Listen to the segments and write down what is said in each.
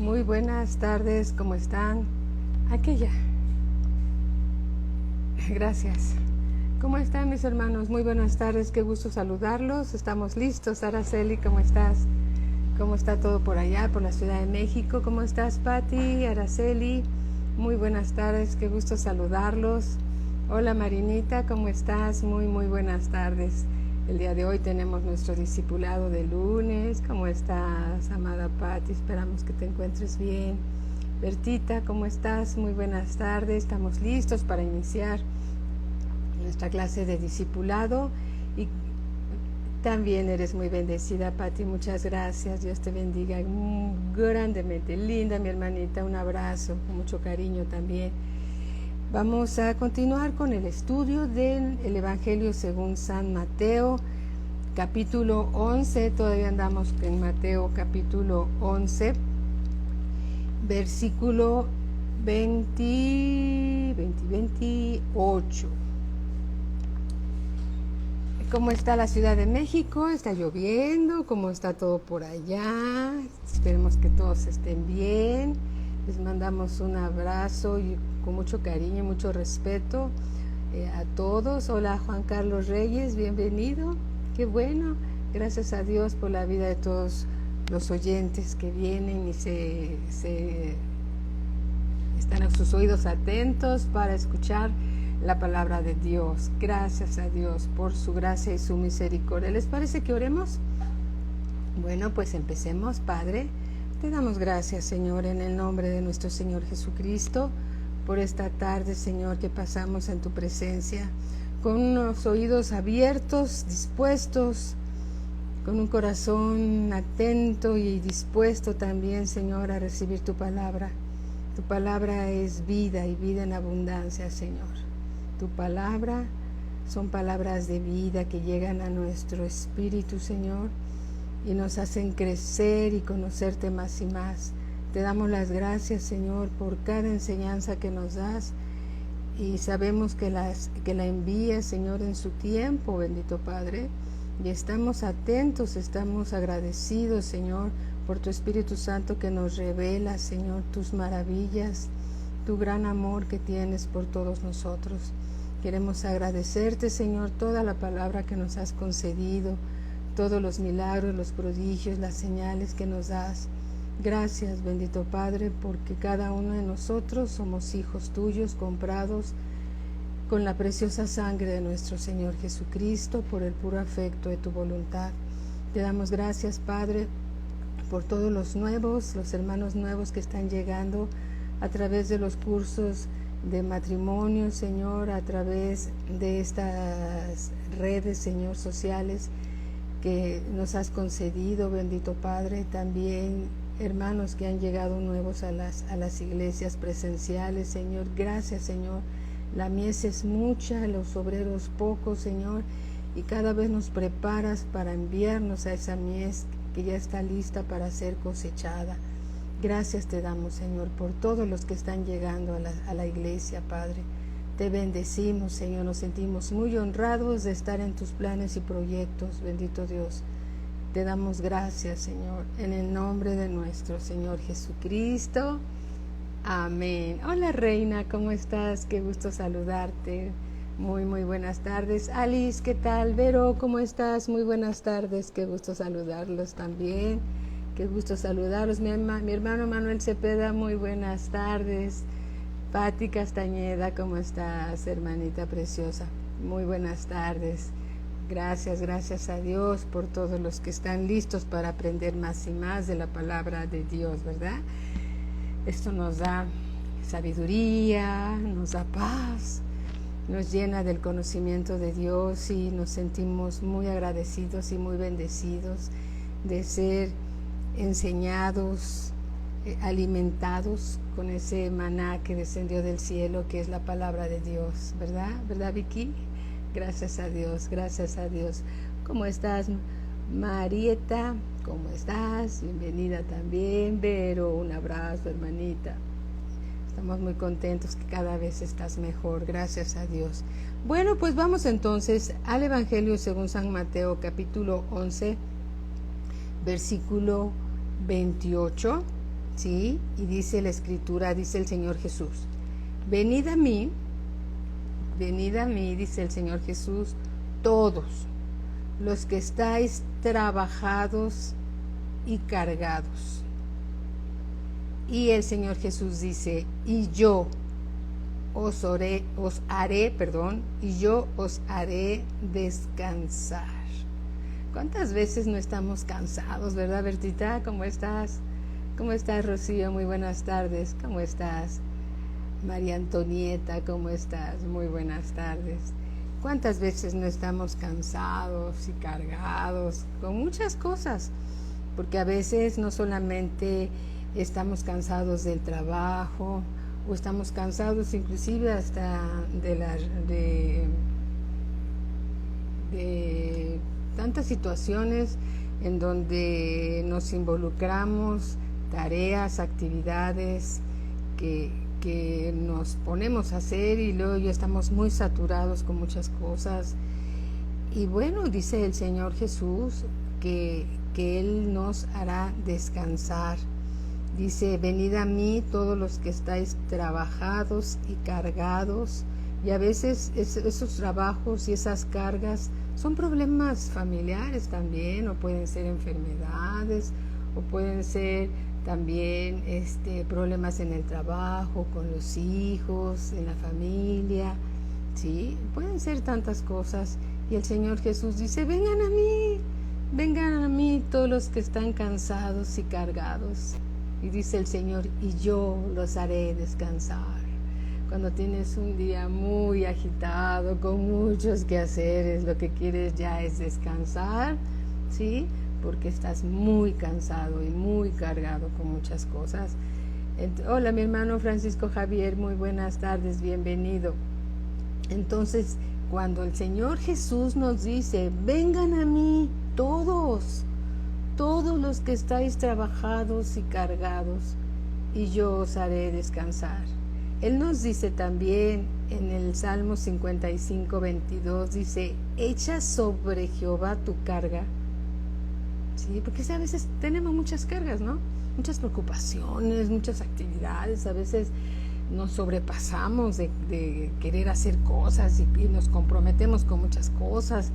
Muy buenas tardes, ¿cómo están? Aquella. Gracias. ¿Cómo están mis hermanos? Muy buenas tardes, qué gusto saludarlos. Estamos listos. Araceli, ¿cómo estás? ¿Cómo está todo por allá, por la Ciudad de México? ¿Cómo estás, Patti? Araceli, muy buenas tardes, qué gusto saludarlos. Hola, Marinita, ¿cómo estás? Muy buenas tardes. El día de hoy tenemos nuestro discipulado de lunes. ¿Cómo estás, amada Patti? Esperamos que te encuentres bien. Bertita, ¿cómo estás? Muy buenas tardes. Estamos listos para iniciar nuestra clase de discipulado y también eres muy bendecida, Patti. Muchas gracias. Dios te bendiga grandemente. Linda, mi hermanita. Un abrazo con mucho cariño también. Vamos a continuar con el estudio del Evangelio según San Mateo, capítulo 11. Todavía andamos en Mateo, capítulo 11, versículo 28. ¿Cómo está la Ciudad de México? ¿Está lloviendo? ¿Cómo está todo por allá? Esperemos que todos estén bien. Les mandamos un abrazo y con mucho cariño y mucho respeto a todos. Hola, Juan Carlos Reyes, bienvenido. Qué bueno. Gracias a Dios por la vida de todos los oyentes que vienen y se están a sus oídos atentos para escuchar la palabra de Dios. Gracias a Dios por su gracia y su misericordia. ¿Les parece que oremos? Bueno, pues empecemos. Padre, te damos gracias, Señor, en el nombre de nuestro Señor Jesucristo, por esta tarde, Señor, que pasamos en tu presencia, con unos oídos abiertos, dispuestos, con un corazón atento y dispuesto también, Señor, a recibir tu palabra. Tu palabra es vida y vida en abundancia, Señor. Tu palabra son palabras de vida que llegan a nuestro espíritu, Señor, y nos hacen crecer y conocerte más y más. Te damos las gracias, Señor, por cada enseñanza que nos das y sabemos que la envías, Señor, en su tiempo, bendito Padre, y estamos atentos, estamos agradecidos, Señor, por tu Espíritu Santo que nos revela, Señor, tus maravillas, tu gran amor que tienes por todos nosotros. Queremos agradecerte, Señor, toda la palabra que nos has concedido, todos los milagros, los prodigios, las señales que nos das. Gracias, bendito Padre, porque cada uno de nosotros somos hijos tuyos, comprados con la preciosa sangre de nuestro Señor Jesucristo, por el puro afecto de tu voluntad. Te damos gracias, Padre, por todos los hermanos nuevos que están llegando a través de los cursos de matrimonio, Señor, a través de estas redes, Señor, sociales que nos has concedido, bendito Padre. También hermanos que han llegado nuevos a las iglesias presenciales, Señor. Gracias, Señor. La mies es mucha, los obreros pocos, Señor, y cada vez nos preparas para enviarnos a esa mies que ya está lista para ser cosechada. Gracias te damos, Señor, por todos los que están llegando a la iglesia, Padre. Te bendecimos, Señor, nos sentimos muy honrados de estar en tus planes y proyectos, bendito Dios. Te damos gracias, Señor, en el nombre de nuestro Señor Jesucristo. Amén. Hola, Reina, ¿cómo estás? Qué gusto saludarte. Muy buenas tardes. Alice, ¿qué tal? Vero, ¿cómo estás? Muy buenas tardes. Qué gusto saludarlos también. Qué gusto saludarlos. Mi hermano Manuel Cepeda, muy buenas tardes. Patti Castañeda, ¿cómo estás, hermanita preciosa? Muy buenas tardes. Gracias a Dios por todos los que están listos para aprender más y más de la palabra de Dios, ¿verdad? Esto nos da sabiduría, nos da paz, nos llena del conocimiento de Dios y nos sentimos muy agradecidos y muy bendecidos de ser enseñados, alimentados con ese maná que descendió del cielo, que es la palabra de Dios, ¿verdad? ¿Verdad, Vicky? Gracias a Dios, gracias a Dios. ¿Cómo estás, Marieta? ¿Cómo estás? Bienvenida también, Vero. Un abrazo, hermanita. Estamos muy contentos que cada vez estás mejor, gracias a Dios. Bueno, pues vamos entonces al Evangelio según San Mateo, capítulo 11, versículo 28. ¿sí? Y dice la Escritura, dice el Señor Jesús, venid a mí, dice el Señor Jesús, todos los que estáis trabajados y cargados. Y el Señor Jesús dice, y yo os haré descansar. ¿Cuántas veces no estamos cansados, verdad, Bertita? ¿Cómo estás? ¿Cómo estás, Rocío? Muy buenas tardes. ¿Cómo estás? María Antonieta, ¿cómo estás? Muy buenas tardes. ¿Cuántas veces no estamos cansados y cargados con muchas cosas? Porque a veces no solamente estamos cansados del trabajo, o estamos cansados inclusive hasta de tantas situaciones en donde nos involucramos, tareas, actividades que nos ponemos a hacer y luego ya estamos muy saturados con muchas cosas. Y bueno, dice el Señor Jesús que Él nos hará descansar. Dice, venid a mí todos los que estáis trabajados y cargados. Y a veces esos trabajos y esas cargas son problemas familiares también, o pueden ser enfermedades, o pueden ser también problemas en el trabajo, con los hijos, en la familia, ¿sí? Pueden ser tantas cosas. Y el Señor Jesús dice, vengan a mí todos los que están cansados y cargados. Y dice el Señor, y yo los haré descansar. Cuando tienes un día muy agitado, con muchos quehaceres, lo que quieres ya es descansar, ¿sí? Porque estás muy cansado y muy cargado con muchas cosas. Hola, mi hermano Francisco Javier, muy buenas tardes, bienvenido. Entonces, cuando el Señor Jesús nos dice, vengan a mí todos los que estáis trabajados y cargados, y yo os haré descansar. Él nos dice también en el Salmo 55, 22, dice, echa sobre Jehová tu carga. Sí, porque a veces tenemos muchas cargas, ¿no? Muchas preocupaciones, muchas actividades, a veces nos sobrepasamos de querer hacer cosas y nos comprometemos con muchas cosas.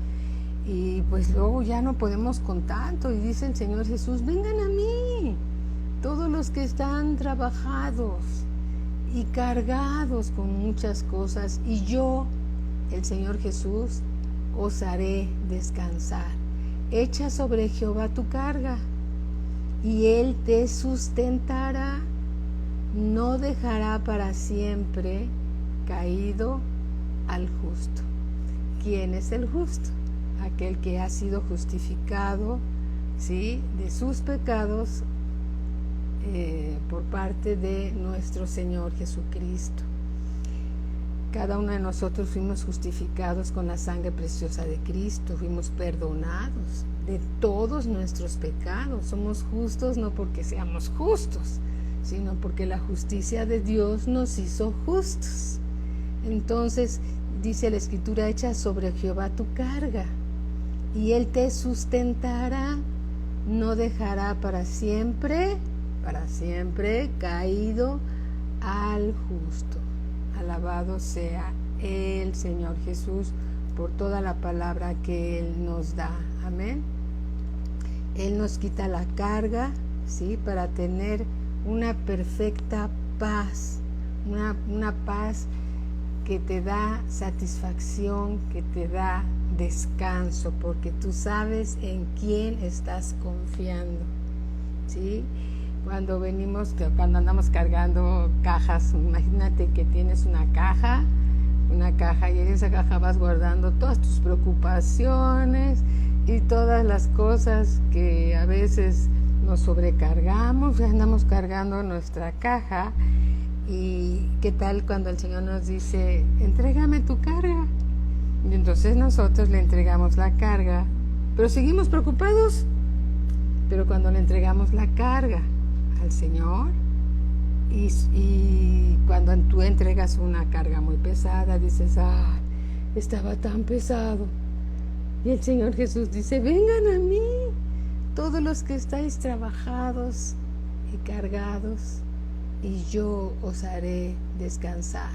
Y pues luego ya no podemos con tanto, y dice el Señor Jesús, vengan a mí, todos los que están trabajados y cargados con muchas cosas, y yo, el Señor Jesús, os haré descansar. Echa sobre Jehová tu carga, y Él te sustentará, no dejará para siempre caído al justo. ¿Quién es el justo? Aquel que ha sido justificado, ¿sí?, de sus pecados por parte de nuestro Señor Jesucristo. Cada uno de nosotros fuimos justificados con la sangre preciosa de Cristo, fuimos perdonados de todos nuestros pecados. Somos justos no porque seamos justos, sino porque la justicia de Dios nos hizo justos. Entonces, dice la Escritura, echa sobre Jehová tu carga, y Él te sustentará, no dejará para siempre caído al justo. Alabado sea el Señor Jesús por toda la palabra que Él nos da. Amén. Él nos quita la carga, ¿sí?, para tener una perfecta paz, una paz que te da satisfacción, que te da descanso, porque tú sabes en quién estás confiando, ¿sí? Cuando andamos cargando cajas, imagínate que tienes una caja y en esa caja vas guardando todas tus preocupaciones y todas las cosas que a veces nos sobrecargamos, y andamos cargando nuestra caja. ¿Y qué tal cuando el Señor nos dice, entrégame tu carga? Y entonces nosotros le entregamos la carga, pero seguimos preocupados. Pero cuando le entregamos la carga al Señor, y cuando tú entregas una carga muy pesada, dices, estaba tan pesado. Y el Señor Jesús dice, vengan a mí, todos los que estáis trabajados y cargados, y yo os haré descansar.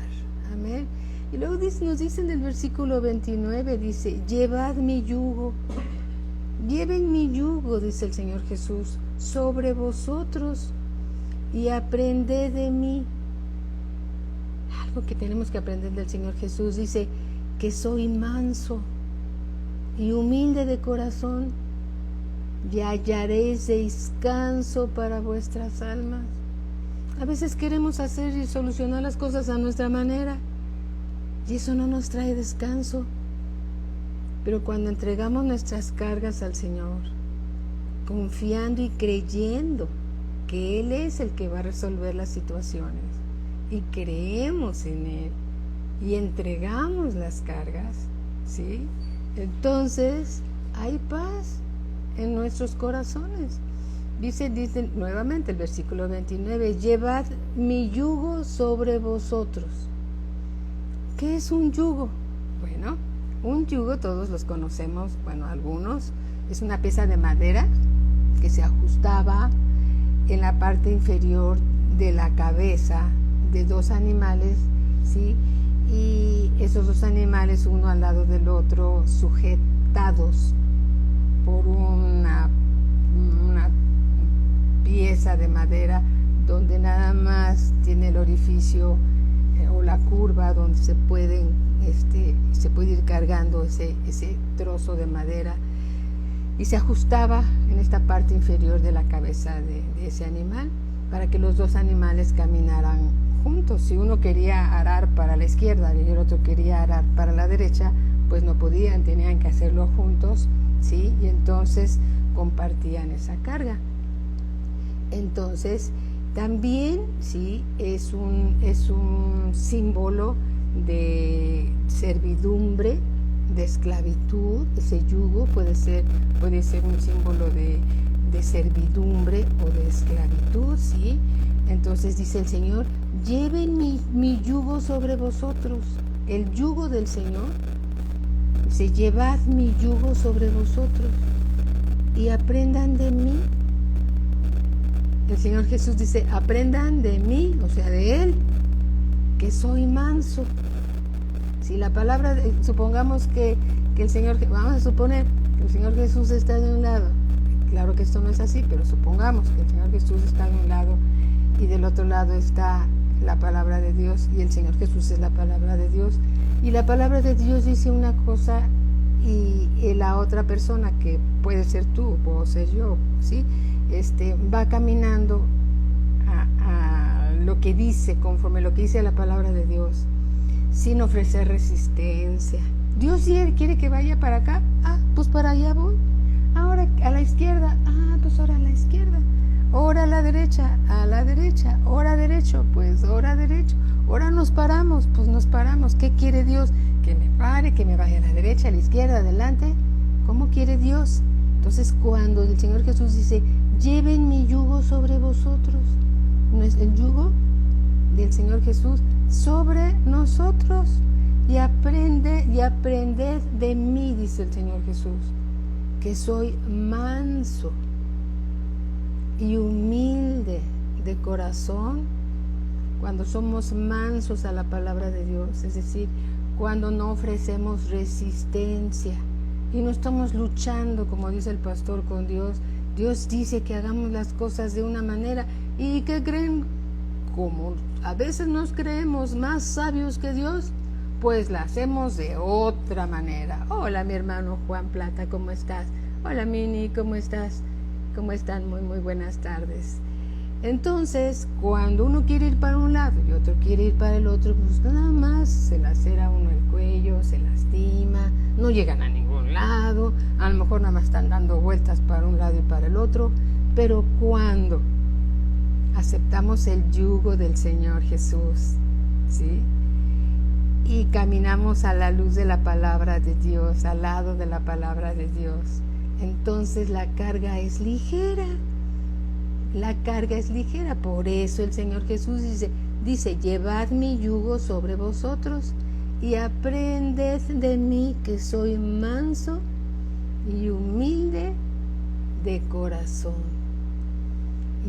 Amén. Y luego nos dice en el versículo 29, dice, llevad mi yugo, lleven mi yugo, dice el Señor Jesús, sobre vosotros y aprended de mí. Algo que tenemos que aprender del Señor Jesús, dice que soy manso y humilde de corazón, y hallaréis descanso para vuestras almas. A veces queremos hacer y solucionar las cosas a nuestra manera, y eso no nos trae descanso. Pero cuando entregamos nuestras cargas al Señor, confiando y creyendo que Él es el que va a resolver las situaciones, y creemos en Él, y entregamos las cargas, ¿sí? Entonces hay paz en nuestros corazones. Dice nuevamente el versículo 29, llevad mi yugo sobre vosotros. ¿Qué es un yugo? Bueno, un yugo todos los conocemos, bueno, algunos, es una pieza de madera que se ajustaba en la parte inferior de la cabeza de dos animales, ¿sí? Y esos dos animales, uno al lado del otro, sujetados por una pieza de madera donde nada más tiene el orificio o la curva donde se puede ir cargando ese trozo de madera, y se ajustaba en esta parte inferior de la cabeza de ese animal para que los dos animales caminaran juntos. Si uno quería arar para la izquierda y el otro quería arar para la derecha, pues no podían, tenían que hacerlo juntos, ¿sí? Y entonces compartían esa carga. Entonces también, ¿sí?, es un símbolo de servidumbre, de esclavitud. Ese yugo puede ser un símbolo de servidumbre o de esclavitud, ¿sí? Entonces dice el Señor, lleven mi yugo sobre vosotros. El yugo del Señor dice, llevad mi yugo sobre vosotros y aprendan de mí. El Señor Jesús dice, aprendan de mí, o sea, de Él, que soy manso. Si la palabra, supongamos que el Señor, vamos a suponer que el Señor Jesús está de un lado. Claro que esto no es así, pero supongamos que el Señor Jesús está de un lado y del otro lado está la palabra de Dios, y el Señor Jesús es la palabra de Dios. Y la palabra de Dios dice una cosa, y la otra persona, que puede ser tú, puedo ser yo, ¿sí?, va caminando a lo que dice, conforme lo que dice la palabra de Dios, sin ofrecer resistencia. Dios quiere que vaya para acá, pues para allá voy. Ahora a la izquierda, pues ahora a la izquierda. Ahora a la derecha, ahora derecho, pues ahora derecho. Ahora nos paramos, pues nos paramos. ¿Qué quiere Dios? Que me pare, que me vaya a la derecha, a la izquierda, adelante. ¿Cómo quiere Dios? Entonces, cuando el Señor Jesús dice, lleven mi yugo sobre vosotros, no es el yugo del Señor Jesús sobre nosotros, y aprended de mí, dice el Señor Jesús, que soy manso y humilde de corazón. Cuando somos mansos a la palabra de Dios, es decir, cuando no ofrecemos resistencia y no estamos luchando, como dice el pastor, con Dios. Dios dice que hagamos las cosas de una manera, y que creen, como a veces nos creemos más sabios que Dios, pues la hacemos de otra manera. Hola, mi hermano Juan Plata, ¿cómo estás? Hola, Mini, ¿cómo estás? ¿Cómo están? Muy, muy buenas tardes. Entonces, cuando uno quiere ir para un lado y otro quiere ir para el otro, pues nada más se lacera uno el cuello, se lastima, no llegan a ningún lado, a lo mejor nada más están dando vueltas para un lado y para el otro. Pero cuando aceptamos el yugo del Señor Jesús, ¿sí?, y caminamos a la luz de la palabra de Dios, al lado de la palabra de Dios, entonces la carga es ligera. La carga es ligera. Por eso el Señor Jesús dice, llevad mi yugo sobre vosotros y aprended de mí, que soy manso y humilde de corazón.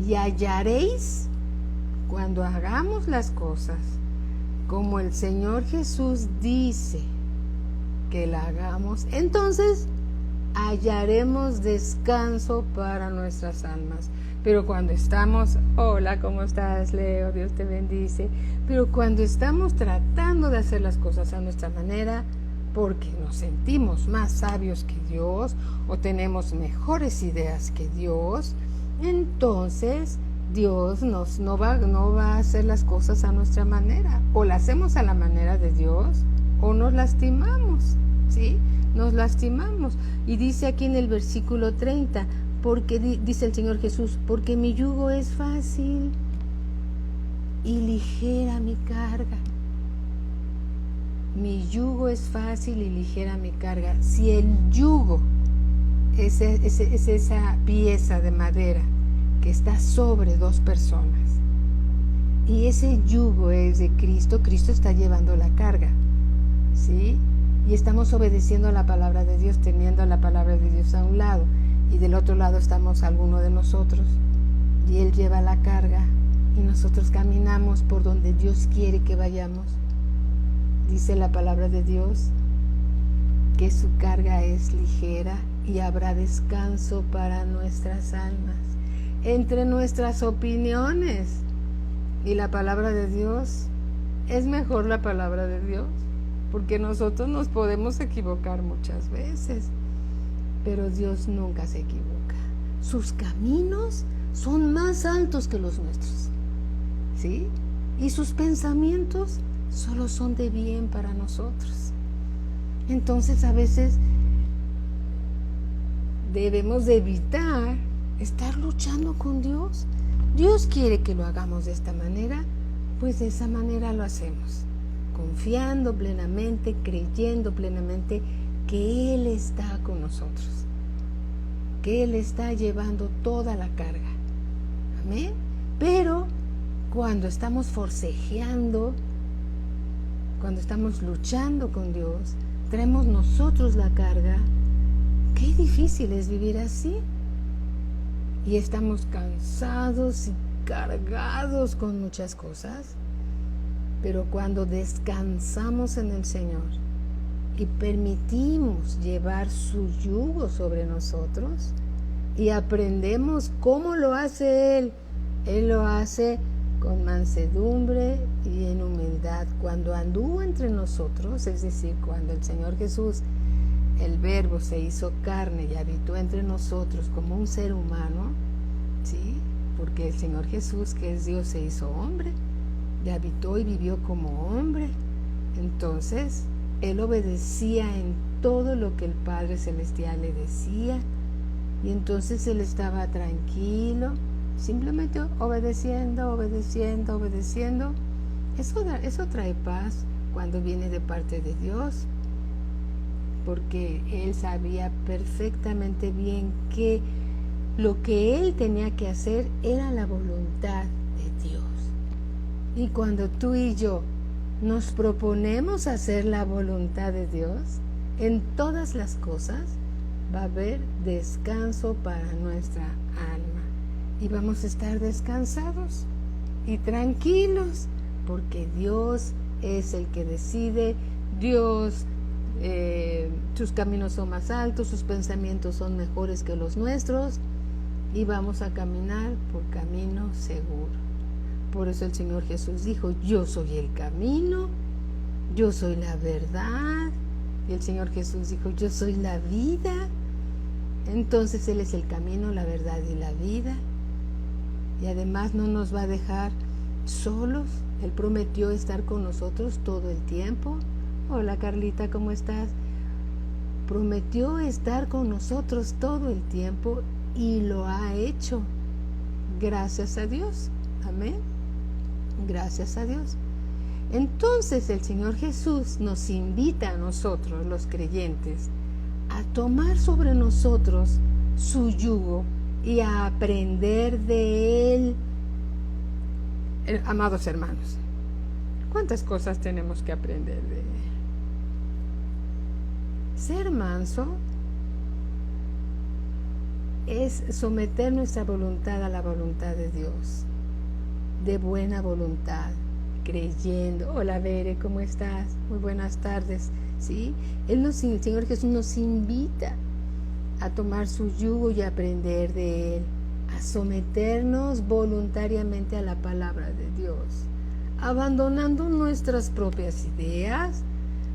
y hallaréis, cuando hagamos las cosas como el Señor Jesús dice que la hagamos, entonces hallaremos descanso para nuestras almas. Pero cuando estamos, hola, ¿cómo estás, Leo? Dios te bendice. Pero cuando estamos tratando de hacer las cosas a nuestra manera, porque nos sentimos más sabios que Dios o tenemos mejores ideas que Dios, entonces Dios no va a hacer las cosas a nuestra manera. O la hacemos a la manera de Dios o nos lastimamos, ¿sí? Nos lastimamos. Y dice aquí en el versículo 30, porque dice el Señor Jesús, porque mi yugo es fácil y ligera mi carga. Mi yugo es fácil y ligera mi carga. Si el yugo es esa pieza de madera que está sobre dos personas y ese yugo es de Cristo, Cristo está llevando la carga, ¿sí? Y estamos obedeciendo a la palabra de Dios, teniendo la palabra de Dios a un lado, y del otro lado estamos alguno de nosotros, y Él lleva la carga, y nosotros caminamos por donde Dios quiere que vayamos. Dice la palabra de Dios que su carga es ligera y habrá descanso para nuestras almas. Entre nuestras opiniones y la palabra de Dios, es mejor la palabra de Dios, porque nosotros nos podemos equivocar muchas veces, pero Dios nunca se equivoca. Sus caminos son más altos que los nuestros, ¿sí? Y sus pensamientos solo son de bien para nosotros. Entonces a veces debemos de evitar estar luchando con Dios. Dios quiere que lo hagamos de esta manera, pues de esa manera lo hacemos, confiando plenamente, creyendo plenamente que Él está con nosotros, que Él está llevando toda la carga. Amén. Pero cuando estamos forcejeando, cuando estamos luchando con Dios, traemos nosotros la carga. Qué difícil es vivir así. Y estamos cansados y cargados con muchas cosas. Pero cuando descansamos en el Señor y permitimos llevar su yugo sobre nosotros y aprendemos cómo lo hace Él lo hace con mansedumbre y en humildad. Cuando anduvo entre nosotros, es decir, cuando el Señor Jesús, el Verbo, se hizo carne y habitó entre nosotros como un ser humano, ¿sí? Porque el Señor Jesús, que es Dios, se hizo hombre y habitó y vivió como hombre. Entonces, Él obedecía en todo lo que el Padre Celestial le decía, y entonces Él estaba tranquilo, simplemente obedeciendo. Eso trae paz cuando viene de parte de Dios, porque Él sabía perfectamente bien que lo que Él tenía que hacer era la voluntad de Dios. Y cuando tú y yo nos proponemos hacer la voluntad de Dios, en todas las cosas va a haber descanso para nuestra alma. Y vamos a estar descansados y tranquilos, porque Dios es el que decide. Dios, sus caminos son más altos, sus pensamientos son mejores que los nuestros, y vamos a caminar por camino seguro. Por eso el Señor Jesús dijo: yo soy el camino, yo soy la verdad. Y el Señor Jesús dijo: yo soy la vida. Entonces Él es el camino, la verdad y la vida. Y además no nos va a dejar solos. Él prometió estar con nosotros todo el tiempo. Hola Carlita, ¿cómo estás? Prometió estar con nosotros todo el tiempo y lo ha hecho. Gracias a Dios. Amén. Gracias a Dios. Entonces el Señor Jesús nos invita a nosotros, los creyentes, a tomar sobre nosotros su yugo y a aprender de Él. Amados hermanos, ¿cuántas cosas tenemos que aprender de Él? Ser manso es someter nuestra voluntad a la voluntad de Dios, de buena voluntad, creyendo. Hola Bere, ¿cómo estás? Muy buenas tardes. ¿Sí? El Señor Jesús nos invita a tomar su yugo y aprender de Él, a someternos voluntariamente a la palabra de Dios, abandonando nuestras propias ideas,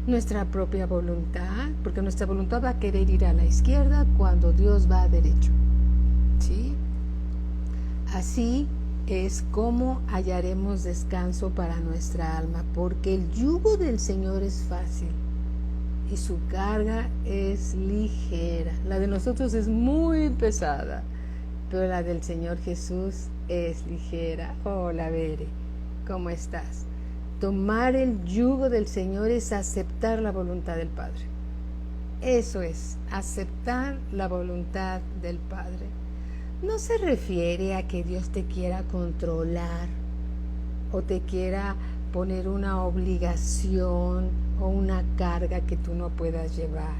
nuestra propia voluntad, porque nuestra voluntad va a querer ir a la izquierda cuando Dios va a derecho. ¿Sí? Así es como hallaremos descanso para nuestra alma, porque el yugo del Señor es fácil y su carga es ligera. La de nosotros es muy pesada, pero la del Señor Jesús es ligera. Hola, Bere, ¿cómo estás? Tomar el yugo del Señor es aceptar la voluntad del Padre. Eso es, aceptar la voluntad del Padre. No se refiere a que Dios te quiera controlar o te quiera poner una obligación o una carga que tú no puedas llevar.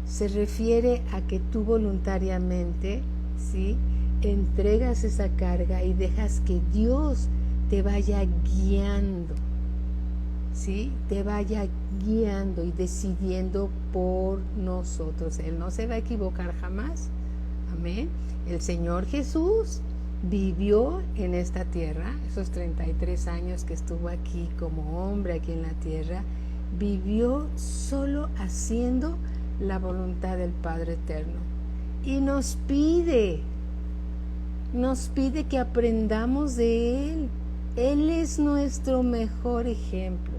Se refiere a que tú voluntariamente, ¿sí?, entregas esa carga y dejas que Dios te vaya guiando, ¿sí? Te vaya guiando y decidiendo por nosotros. Él no se va a equivocar jamás. Amén. El Señor Jesús vivió en esta tierra, esos 33 años que estuvo aquí como hombre aquí en la tierra, vivió solo haciendo la voluntad del Padre Eterno. Y nos pide que aprendamos de Él. Él es nuestro mejor ejemplo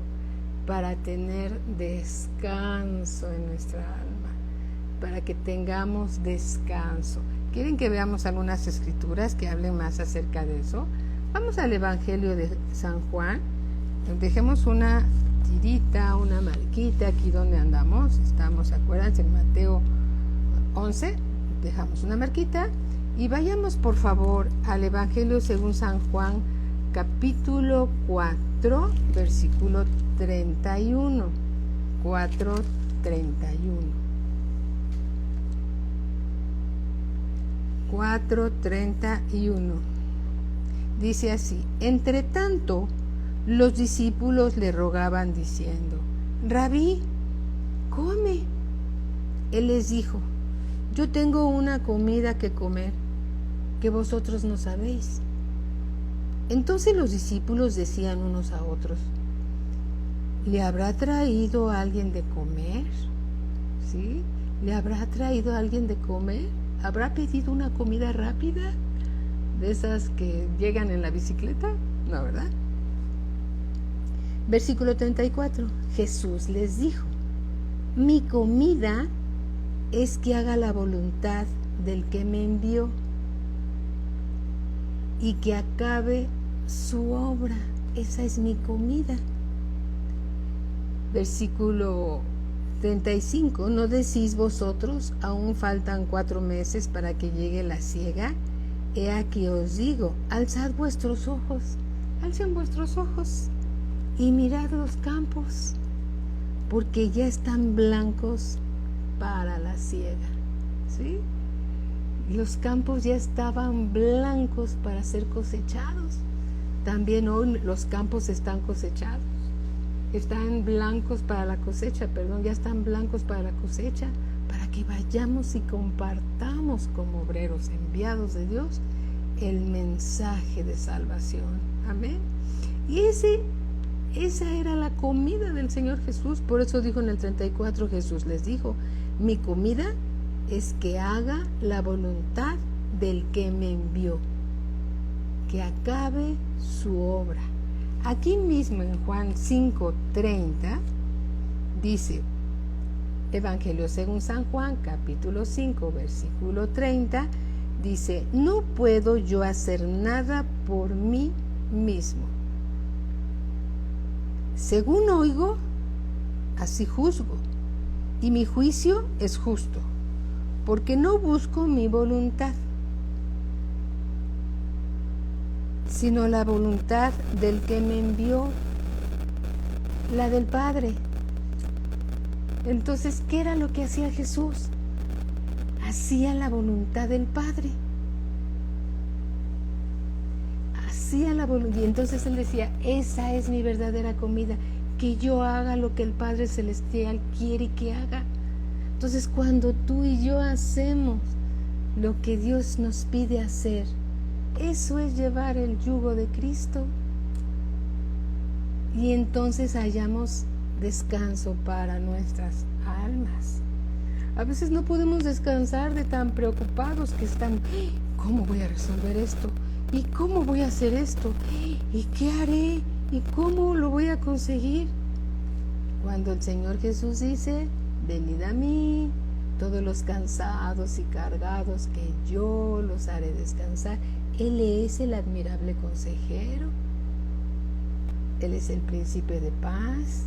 para tener descanso en nuestra alma, para que tengamos descanso. ¿Quieren que veamos algunas escrituras que hablen más acerca de eso? Vamos al Evangelio de San Juan. Dejemos una tirita, una marquita aquí donde andamos. Estamos, acuérdense, en Mateo 11. Dejamos una marquita y vayamos por favor al Evangelio según San Juan, capítulo 4, versículo 31. 4:31. 4:31. Dice así: Entre tanto, los discípulos le rogaban diciendo: Rabí, come. Él les dijo: Yo tengo una comida que comer que vosotros no sabéis. Entonces los discípulos decían unos a otros: ¿Le habrá traído alguien de comer? ¿Sí? ¿Le habrá traído alguien de comer? ¿Habrá pedido una comida rápida? ¿De esas que llegan en la bicicleta? No, ¿verdad? Versículo 34. Jesús les dijo: Mi comida es que haga la voluntad del que me envió y que acabe su obra. Esa es mi comida. Versículo 35. ¿No decís vosotros, aún faltan 4 meses para que llegue la siega? He aquí os digo, alzad vuestros ojos, alcen vuestros ojos y mirad los campos, porque ya están blancos para la siega. ¿Sí? Los campos ya estaban blancos para ser cosechados. También hoy los campos están cosechados. Están blancos para la cosecha, ya están blancos para la cosecha, para que vayamos y compartamos como obreros enviados de Dios el mensaje de salvación. Amén. Y esa era la comida del Señor Jesús. Por eso dijo en el 34, Jesús les dijo: Mi comida es que haga la voluntad del que me envió, que acabe su obra. Aquí mismo en Juan 5:30 dice, Evangelio según San Juan, capítulo 5, versículo 30, dice: No puedo yo hacer nada por mí mismo. Según oigo, así juzgo, y mi juicio es justo, porque no busco mi voluntad, sino la voluntad del que me envió, la del Padre. Entonces, ¿qué era lo que hacía Jesús? hacía la voluntad del Padre. Hacía la voluntad. Y entonces él decía, esa es mi verdadera comida, que yo haga lo que el Padre Celestial quiere que haga. Entonces cuando tú y yo hacemos lo que Dios nos pide hacer, eso es llevar el yugo de Cristo. Y entonces hallamos descanso para nuestras almas. A veces no podemos descansar de tan preocupados que están. ¿Cómo voy a resolver esto? ¿Y cómo voy a hacer esto? ¿Y qué haré? ¿Y cómo lo voy a conseguir? Cuando el Señor Jesús dice, venid a mí, todos los cansados y cargados, que yo los haré descansar. Él es el admirable consejero. Él es el príncipe de paz.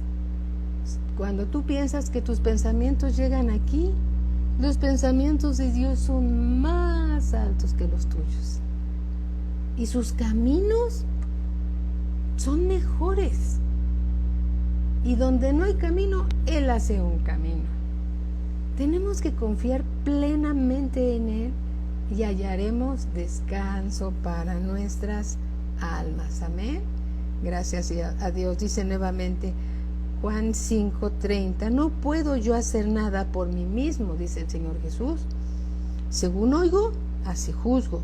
Cuando tú piensas que tus pensamientos llegan aquí, los pensamientos de Dios son más altos que los tuyos. Y sus caminos son mejores. Y donde no hay camino, Él hace un camino. Tenemos que confiar plenamente en Él y hallaremos descanso para nuestras almas. Amén. Gracias a Dios. Dice nuevamente Juan 5:30, no puedo yo hacer nada por mí mismo, dice el Señor Jesús. Según oigo, así juzgo.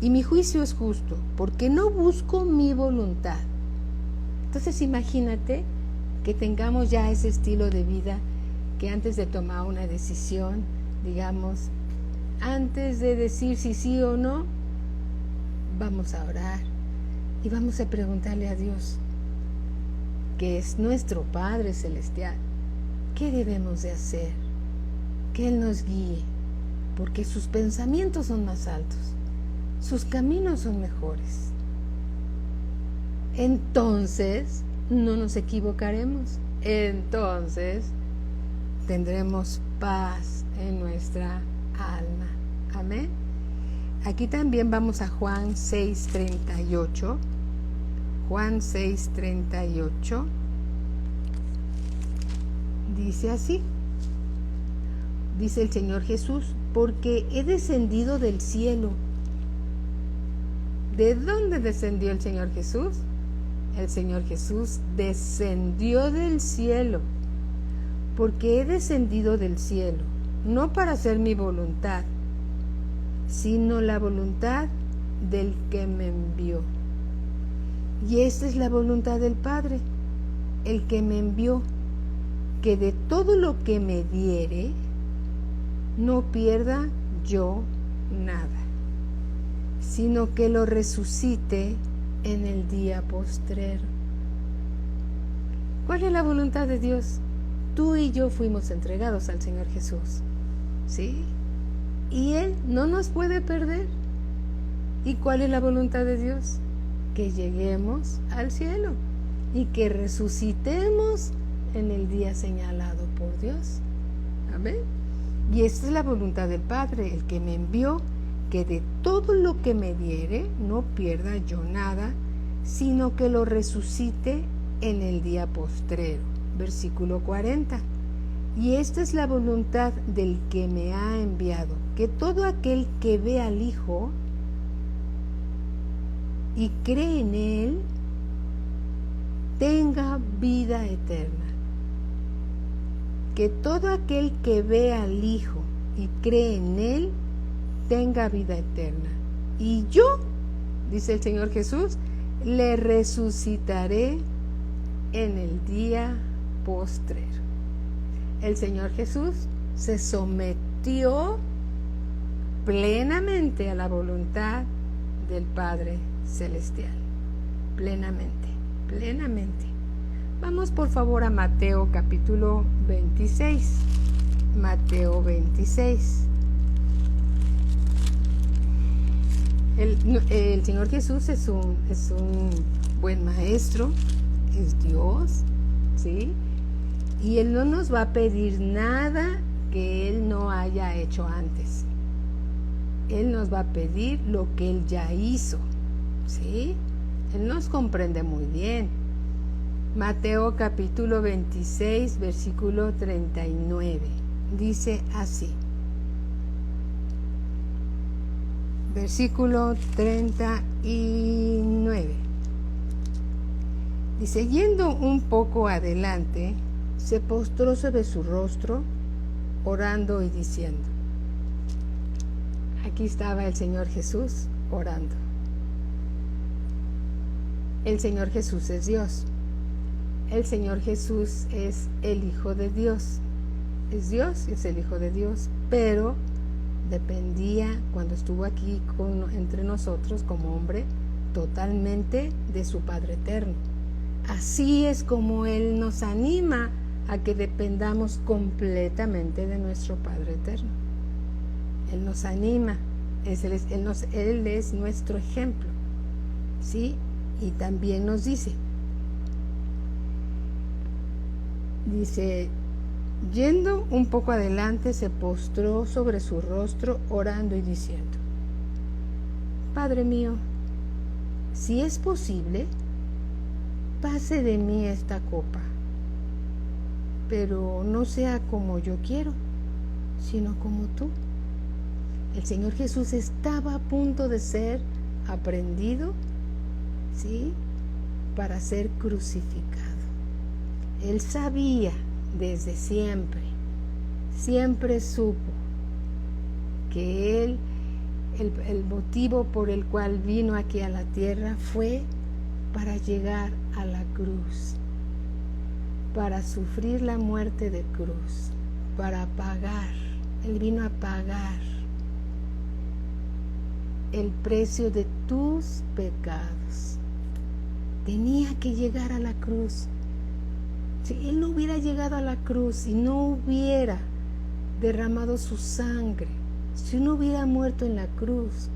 Y mi juicio es justo, porque no busco mi voluntad. Entonces imagínate que tengamos ya ese estilo de vida, que antes de tomar una decisión, digamos, antes de decir si sí o no, vamos a orar y vamos a preguntarle a Dios, que es nuestro Padre Celestial, ¿qué debemos de hacer? Que Él nos guíe, porque sus pensamientos son más altos, sus caminos son mejores. Entonces no nos equivocaremos, entonces tendremos paz en nuestra alma. Amén. Aquí también vamos a Juan 6:38. Juan 6:38 dice así, dice el Señor Jesús, porque he descendido del cielo. ¿De dónde descendió el Señor Jesús? El Señor Jesús descendió del cielo, porque he descendido del cielo, no para hacer mi voluntad, sino la voluntad del que me envió. Y esta es la voluntad del Padre, el que me envió, que de todo lo que me diere, no pierda yo nada, sino que lo resucite en el día postrero. ¿Cuál es la voluntad de Dios? Tú y yo fuimos entregados al Señor Jesús, ¿sí? Y Él no nos puede perder. ¿Y cuál es la voluntad de Dios? Que lleguemos al cielo y que resucitemos en el día señalado por Dios. Amén. Y esta es la voluntad del Padre, el que me envió, que de todo lo que me diere no pierda yo nada, sino que lo resucite en el día postrero. Versículo 40. Y esta es la voluntad del que me ha enviado, que todo aquel que ve al Hijo y cree en Él, tenga vida eterna. Que todo aquel que ve al Hijo y cree en Él, tenga vida eterna. Y yo, dice el Señor Jesús, le resucitaré en el día postrero. El Señor Jesús se sometió plenamente a la voluntad del Padre Celestial. Plenamente, plenamente. Vamos por favor a Mateo capítulo 26. Mateo 26. El Señor Jesús es un buen maestro, es Dios, ¿sí? Y Él no nos va a pedir nada que Él no haya hecho antes. Él nos va a pedir lo que Él ya hizo, ¿sí? Él nos comprende muy bien. Mateo capítulo 26, versículo 39. Dice así: versículo 39. Dice, yendo un poco adelante, se postró sobre su rostro, orando y diciendo. Aquí estaba el Señor Jesús orando. El Señor Jesús es Dios. El Señor Jesús es el Hijo de Dios. Es Dios, es el Hijo de Dios, pero dependía, cuando estuvo aquí entre nosotros como hombre, totalmente de su Padre eterno. Así es como Él nos anima a que dependamos completamente de nuestro Padre eterno. Él nos anima, Él es nuestro ejemplo, ¿sí? Y también nos dice, yendo un poco adelante, se postró sobre su rostro, orando y diciendo, Padre mío, si es posible, pase de mí esta copa, pero no sea como yo quiero, sino como tú. El Señor Jesús estaba a punto de ser aprehendido, ¿sí?, para ser crucificado. Él sabía desde siempre supo que el motivo por el cual vino aquí a la tierra fue para llegar a la cruz, para sufrir la muerte de cruz, para pagar. Él vino a pagar el precio de tus pecados. Tenía que llegar a la cruz. Si Él no hubiera llegado a la cruz y no hubiera derramado su sangre, si no hubiera muerto en la cruz,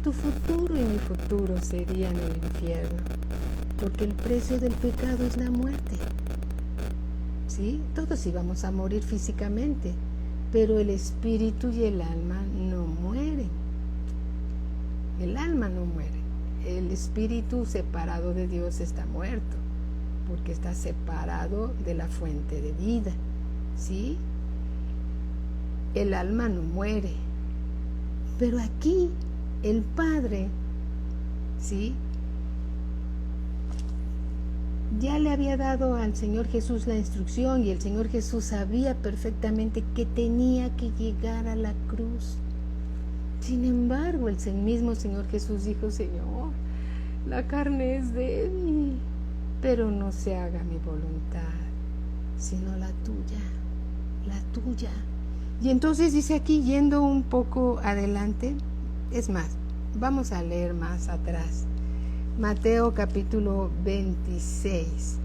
tu futuro y mi futuro serían el infierno, porque el precio del pecado es la muerte. ¿Sí? Todos íbamos a morir físicamente, pero el espíritu y el alma no mueren. El alma no muere. El espíritu separado de Dios está muerto, porque está separado de la fuente de vida, ¿sí? El alma no muere, pero aquí el Padre, ¿sí?, ya le había dado al Señor Jesús la instrucción, y el Señor Jesús sabía perfectamente que tenía que llegar a la cruz. Sin embargo, el mismo Señor Jesús dijo, Señor, la carne es débil, pero no se haga mi voluntad, sino la tuya. Y entonces dice aquí, yendo un poco adelante, es más, vamos a leer más atrás, Mateo capítulo 26.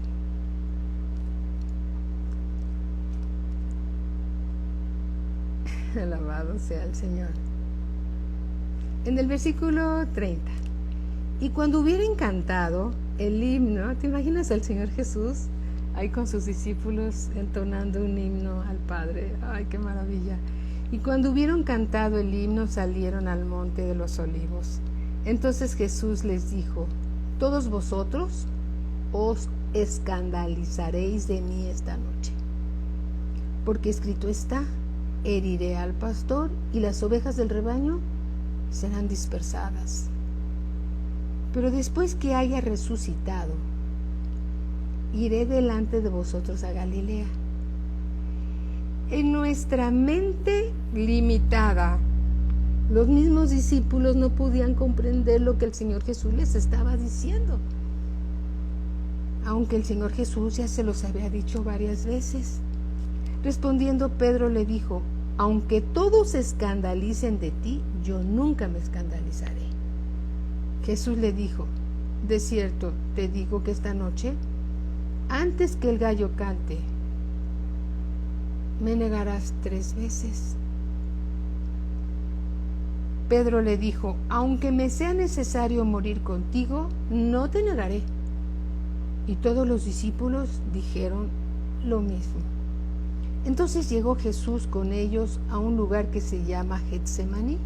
Alabado sea el Señor. En el versículo 30. Y cuando hubieran cantado el himno, ¿te imaginas al Señor Jesús ahí con sus discípulos entonando un himno al Padre? ¡Ay, qué maravilla! Y cuando hubieron cantado el himno, salieron al monte de los olivos. Entonces Jesús les dijo, todos vosotros os escandalizaréis de mí esta noche, porque escrito está, heriré al pastor y las ovejas del rebaño serán dispersadas. Pero después que haya resucitado, iré delante de vosotros a Galilea. En nuestra mente limitada, los mismos discípulos no podían comprender lo que el Señor Jesús les estaba diciendo, aunque el Señor Jesús ya se los había dicho varias veces. Respondiendo, Pedro le dijo, aunque todos se escandalicen de ti, yo nunca me escandalizaré. Jesús le dijo, de cierto te digo que esta noche, antes que el gallo cante, me negarás 3 veces. Pedro le dijo, aunque me sea necesario morir contigo, no te negaré. Y todos los discípulos dijeron lo mismo. Entonces llegó Jesús con ellos a un lugar que se llama Getsemaní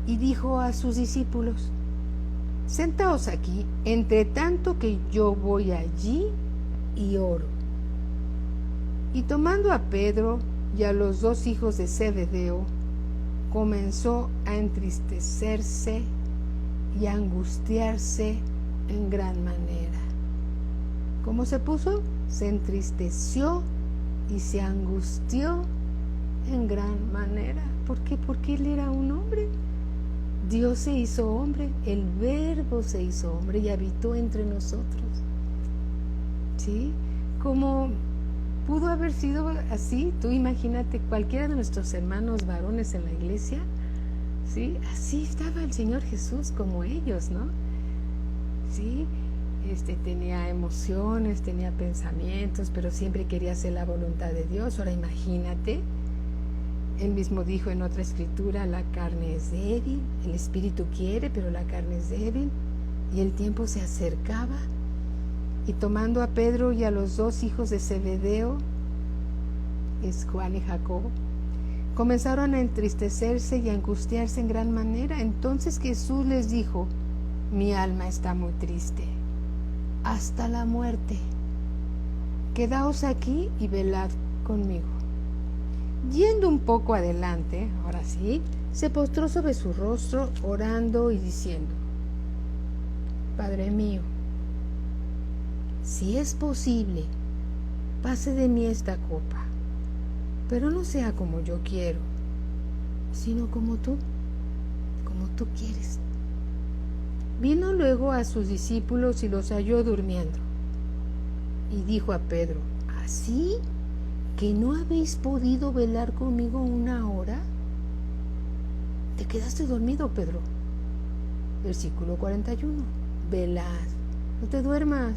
y dijo a sus discípulos, sentaos aquí, entre tanto que yo voy allí y oro. Y tomando a Pedro y a los 2 hijos de Zebedeo, comenzó a entristecerse y a angustiarse en gran manera. ¿Cómo se puso? Se entristeció y se angustió en gran manera. ¿Por qué? Porque él era un hombre. Dios se hizo hombre, el Verbo se hizo hombre y habitó entre nosotros. ¿Sí? Como pudo haber sido así, tú imagínate cualquiera de nuestros hermanos varones en la iglesia, ¿sí? Así estaba el Señor Jesús como ellos, ¿no? ¿Sí? Tenía emociones, tenía pensamientos, pero siempre quería hacer la voluntad de Dios. Ahora imagínate, él mismo dijo en otra escritura, la carne es débil, el espíritu quiere, pero la carne es débil, y el tiempo se acercaba, y tomando a Pedro y a los dos hijos de Zebedeo, es Juan y Jacobo, comenzaron a entristecerse y a angustiarse en gran manera. Entonces Jesús les dijo: mi alma está muy triste, hasta la muerte. Quedaos aquí y velad conmigo. Yendo un poco adelante, ahora sí, se postró sobre su rostro, orando y diciendo: Padre mío, si es posible, pase de mí esta copa, pero no sea como yo quiero, sino como tú quieres. Vino luego a sus discípulos y los halló durmiendo. Y dijo a Pedro: ¿así que no habéis podido velar conmigo una hora? ¿Te quedaste dormido, Pedro? Versículo 41. Velad, no te duermas,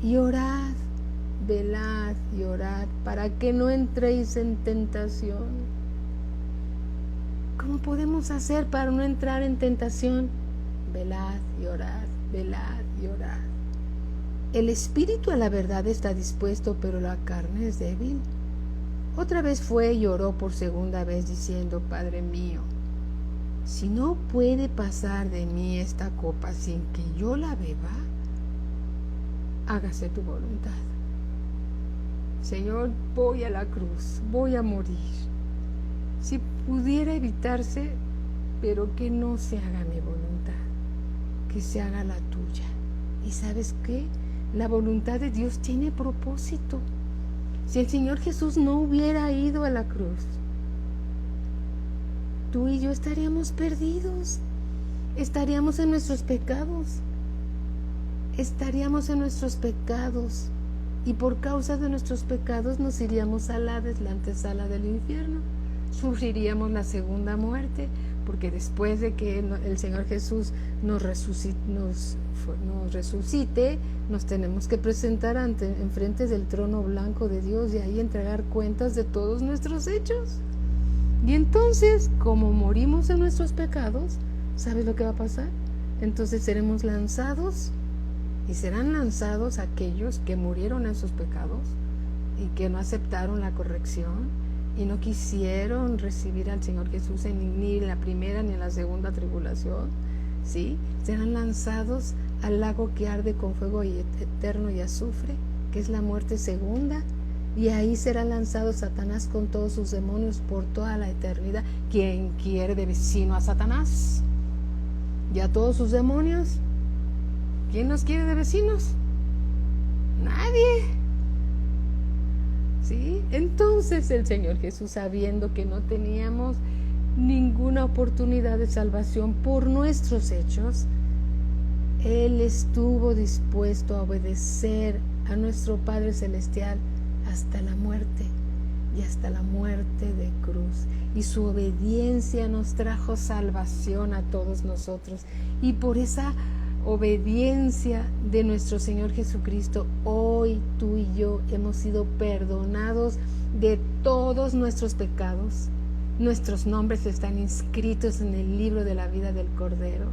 y orad, velad y orad, para que no entréis en tentación. ¿Cómo podemos hacer para no entrar en tentación? Velad y orad, velad y orad. El espíritu a la verdad está dispuesto, pero la carne es débil. Otra vez fue y oró por segunda vez, diciendo: Padre mío, si no puede pasar de mí esta copa sin que yo la beba, hágase tu voluntad. Señor, voy a la cruz, voy a morir. Si pudiera evitarse, pero que no se haga mi voluntad, que se haga la tuya. ¿Y sabes qué? La voluntad de Dios tiene propósito. Si el Señor Jesús no hubiera ido a la cruz, tú y yo estaríamos perdidos, estaríamos en nuestros pecados, y por causa de nuestros pecados nos iríamos a la antesala del infierno, sufriríamos la segunda muerte, porque después de que el Señor Jesús nos resucite, nos tenemos que presentar enfrente del trono blanco de Dios y ahí entregar cuentas de todos nuestros hechos. Y entonces, como morimos en nuestros pecados, ¿sabes lo que va a pasar? Entonces seremos lanzados, y serán lanzados aquellos que murieron en sus pecados y que no aceptaron la corrección y no quisieron recibir al Señor Jesús ni en la primera ni en la segunda tribulación, ¿sí? Serán lanzados al lago que arde con fuego eterno y azufre, que es la muerte segunda, y ahí será lanzado Satanás con todos sus demonios por toda la eternidad. ¿Quién quiere de vecino a Satanás y a todos sus demonios? ¿Quién nos quiere de vecinos? Nadie. ¿Sí? Entonces el Señor Jesús, sabiendo que no teníamos ninguna oportunidad de salvación por nuestros hechos, Él estuvo dispuesto a obedecer a nuestro Padre Celestial hasta la muerte, y hasta la muerte de cruz. Y su obediencia nos trajo salvación a todos nosotros. Y por esa obediencia de nuestro Señor Jesucristo, hoy tú y yo hemos sido perdonados de todos nuestros pecados. Nuestros nombres están inscritos en el libro de la vida del Cordero,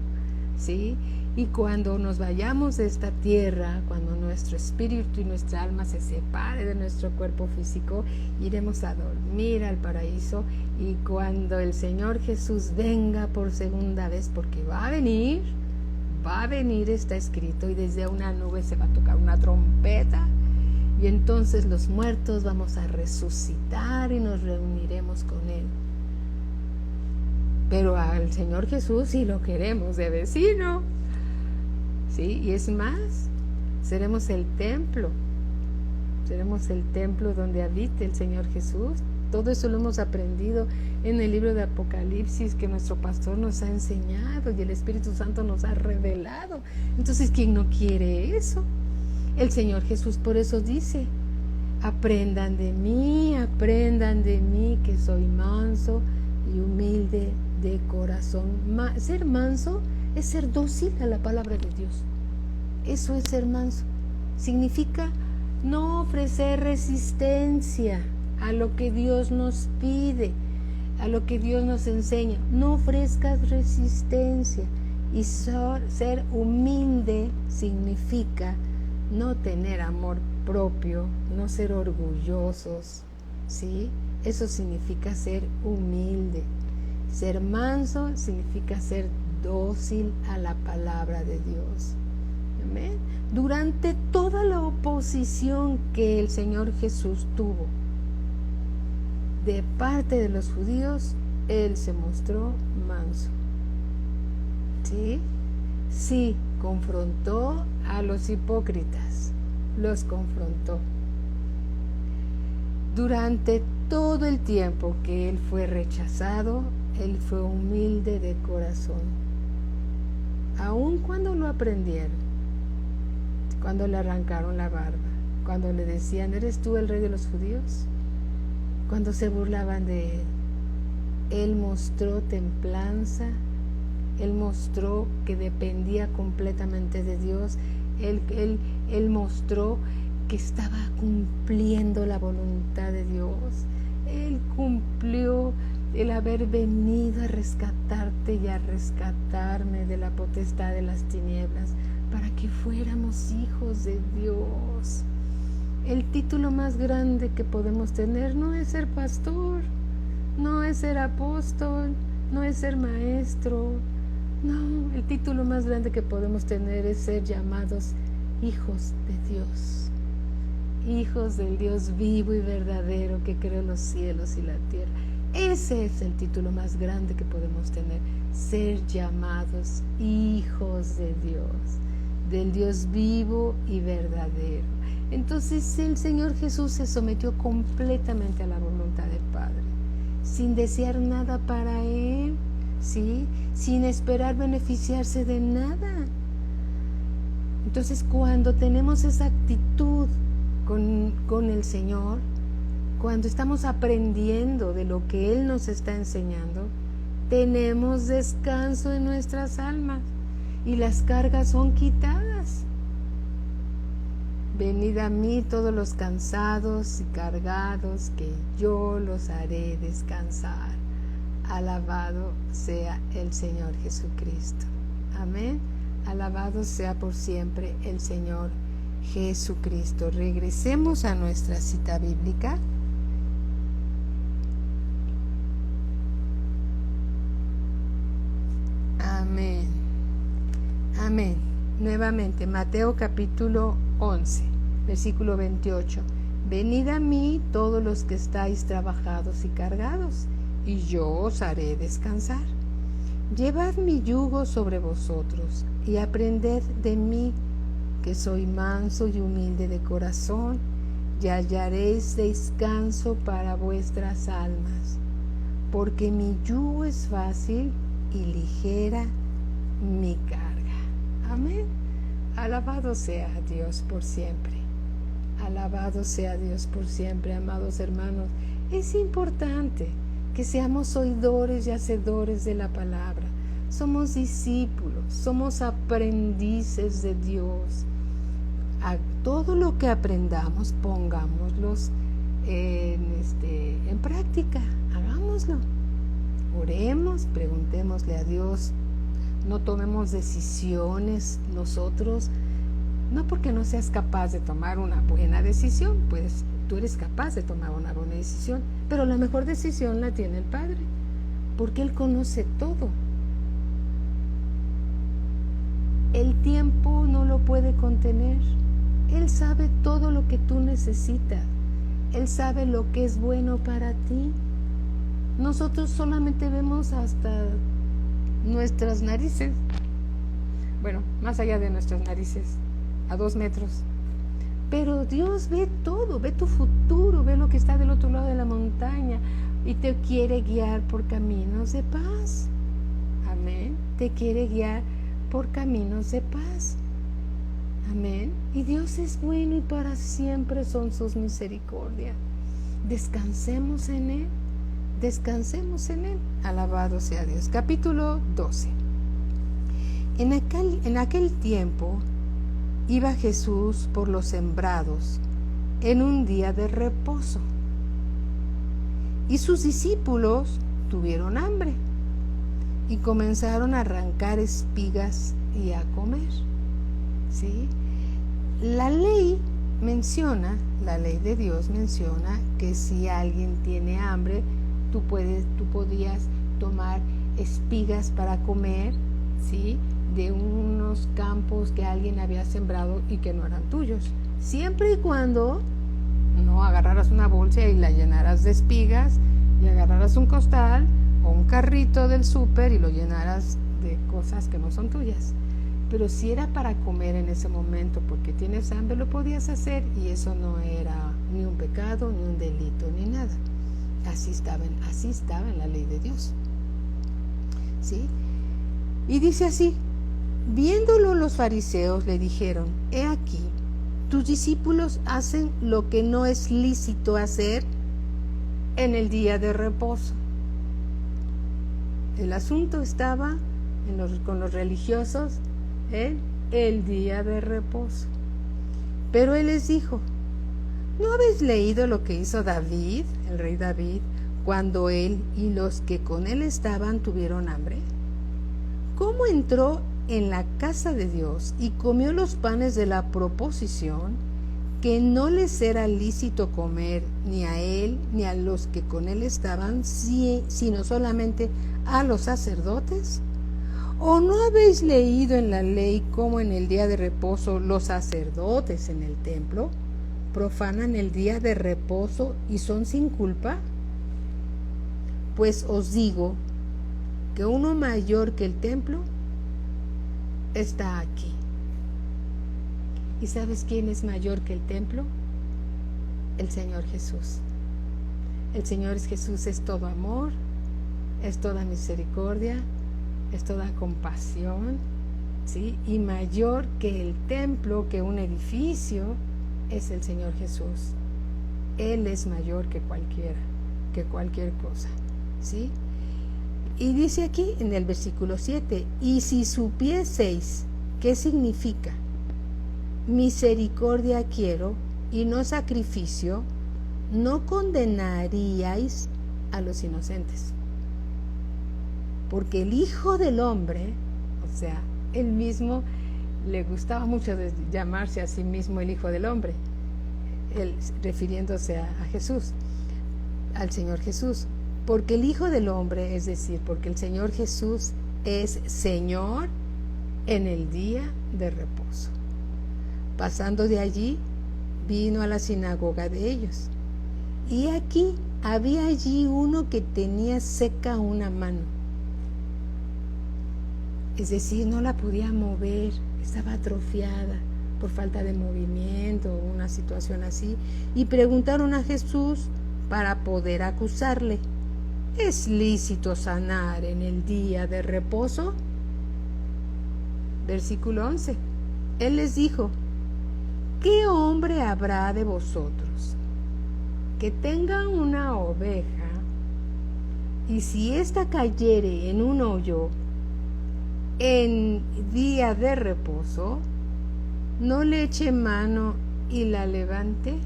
¿sí? Y cuando nos vayamos de esta tierra, cuando nuestro espíritu y nuestra alma se separe de nuestro cuerpo físico, iremos a dormir al paraíso. Y cuando el Señor Jesús venga por segunda vez, porque va a venir, está escrito, y desde una nube se va a tocar una trompeta, y entonces los muertos vamos a resucitar y nos reuniremos con Él. pero al Señor Jesús sí lo queremos de vecino. ¿Sí? Y es más, seremos el templo donde habite el Señor Jesús. Todo eso lo hemos aprendido en el libro de Apocalipsis que nuestro pastor nos ha enseñado y el Espíritu Santo nos ha revelado. Entonces, ¿quién no quiere eso? El Señor Jesús por eso dice: aprendan de mí, que soy manso y humilde de corazón. Ser manso es ser dócil a la palabra de Dios. Eso es ser manso. Significa no ofrecer resistencia a lo que Dios nos pide, a lo que Dios nos enseña. No ofrezcas resistencia. Y ser humilde significa no tener amor propio, no ser orgullosos, ¿sí? Eso significa ser humilde. Ser manso significa ser dócil a la palabra de Dios. Amén. Durante toda la oposición que el Señor Jesús tuvo de parte de los judíos, Él se mostró manso. ¿Sí? Sí, confrontó a los hipócritas, los confrontó. Durante todo el tiempo que Él fue rechazado, Él fue humilde de corazón. Aun cuando lo aprendieron, cuando le arrancaron la barba, cuando le decían: ¿eres tú el rey de los judíos? Cuando se burlaban de Él, Él mostró templanza, Él mostró que dependía completamente de Dios, Él mostró que estaba cumpliendo la voluntad de Dios. Él cumplió el haber venido a rescatarte y a rescatarme de la potestad de las tinieblas, para que fuéramos hijos de Dios. El título más grande que podemos tener no es ser pastor, no es ser apóstol, no es ser maestro. No, el título más grande que podemos tener es ser llamados hijos de Dios, hijos del Dios vivo y verdadero que creó los cielos y la tierra. Ese es el título más grande que podemos tener, ser llamados hijos de Dios, del Dios vivo y verdadero. Entonces el Señor Jesús se sometió completamente a la voluntad del Padre, sin desear nada para Él, ¿sí? Sin esperar beneficiarse de nada. Entonces, cuando tenemos esa actitud con el Señor, cuando estamos aprendiendo de lo que Él nos está enseñando, tenemos descanso en nuestras almas y las cargas son quitadas. Venid a mí todos los cansados y cargados, que yo los haré descansar. Alabado sea el Señor Jesucristo. Amén. Alabado sea por siempre el Señor Jesucristo. Regresemos a nuestra cita bíblica. Amén. Amén. Nuevamente, Mateo capítulo 11, versículo 28. Venid a mí todos los que estáis trabajados y cargados, y yo os haré descansar. Llevad mi yugo sobre vosotros, y aprended de mí, que soy manso y humilde de corazón, y hallaréis descanso para vuestras almas, porque mi yugo es fácil y ligera mi carga. Amén. Alabado sea Dios por siempre. Alabado sea Dios por siempre, amados hermanos. Es importante que seamos oidores y hacedores de la palabra. Somos discípulos, somos aprendices de Dios. A todo lo que aprendamos, pongámoslos en práctica, hagámoslo. Oremos, preguntémosle a Dios. No tomemos decisiones nosotros, no porque no seas capaz de tomar una buena decisión, pues tú eres capaz de tomar una buena decisión, pero la mejor decisión la tiene el Padre, porque Él conoce todo. El tiempo no lo puede contener. Él sabe todo lo que tú necesitas. Él sabe lo que es bueno para ti. nosotros solamente vemos hasta nuestras narices, bueno, más allá de nuestras narices, a 2 metros. Pero Dios ve todo, ve tu futuro, ve lo que está del otro lado de la montaña y te quiere guiar por caminos de paz. Amén. Te quiere guiar por caminos de paz. Amén. Y Dios es bueno y para siempre son sus misericordias. Descansemos en Él. Descansemos en Él. Alabado sea Dios. Capítulo 12. En aquel tiempo iba Jesús por los sembrados en un día de reposo. Y sus discípulos tuvieron hambre y comenzaron a arrancar espigas y a comer. ¿Sí? La ley de Dios menciona que si alguien tiene hambre, tú podías tomar espigas para comer, ¿sí?, de unos campos que alguien había sembrado y que no eran tuyos, siempre y cuando no agarraras una bolsa y la llenaras de espigas y agarraras un costal o un carrito del súper y lo llenaras de cosas que no son tuyas. Pero si era para comer en ese momento porque tienes hambre, lo podías hacer y eso no era ni un pecado, ni un delito, ni nada. Así estaba en la ley de Dios. ¿Sí? Y dice así: viéndolo los fariseos le dijeron: he aquí, tus discípulos hacen lo que no es lícito hacer en el día de reposo. El asunto estaba con los religiosos en el día de reposo. Pero él les dijo: ¿no habéis leído lo que hizo David, el rey David, cuando él y los que con él estaban tuvieron hambre? ¿Cómo entró en la casa de Dios y comió los panes de la proposición, que no les era lícito comer ni a él ni a los que con él estaban, sino solamente a los sacerdotes? ¿O no habéis leído en la ley cómo en el día de reposo los sacerdotes en el templo profanan el día de reposo y son sin culpa? Pues os digo que uno mayor que el templo está aquí. ¿Y sabes quién es mayor que el templo? El Señor Jesús. El Señor Jesús es todo amor, es toda misericordia, es toda compasión, ¿sí? Y mayor que el templo, que un edificio, es el Señor Jesús. Él es mayor que cualquier cosa, ¿sí? Y dice aquí en el versículo 7: y si supieseis qué significa misericordia quiero y no sacrificio, no condenaríais a los inocentes. Porque el Hijo del Hombre, o sea, él mismo le gustaba mucho de llamarse a sí mismo el Hijo del Hombre, él refiriéndose a Jesús, al Señor Jesús. Porque el Hijo del Hombre, es decir, porque el Señor Jesús es Señor en el día de reposo. Pasando de allí, vino a la sinagoga de ellos. Y aquí había allí uno que tenía seca una mano. Es decir, no la podía mover, estaba atrofiada por falta de movimiento o una situación así. Y preguntaron a Jesús para poder acusarle: ¿es lícito sanar en el día de reposo? Versículo 11. Él les dijo: ¿qué hombre habrá de vosotros que tenga una oveja y si ésta cayere en un hoyo en día de reposo, no le eche mano y la levante?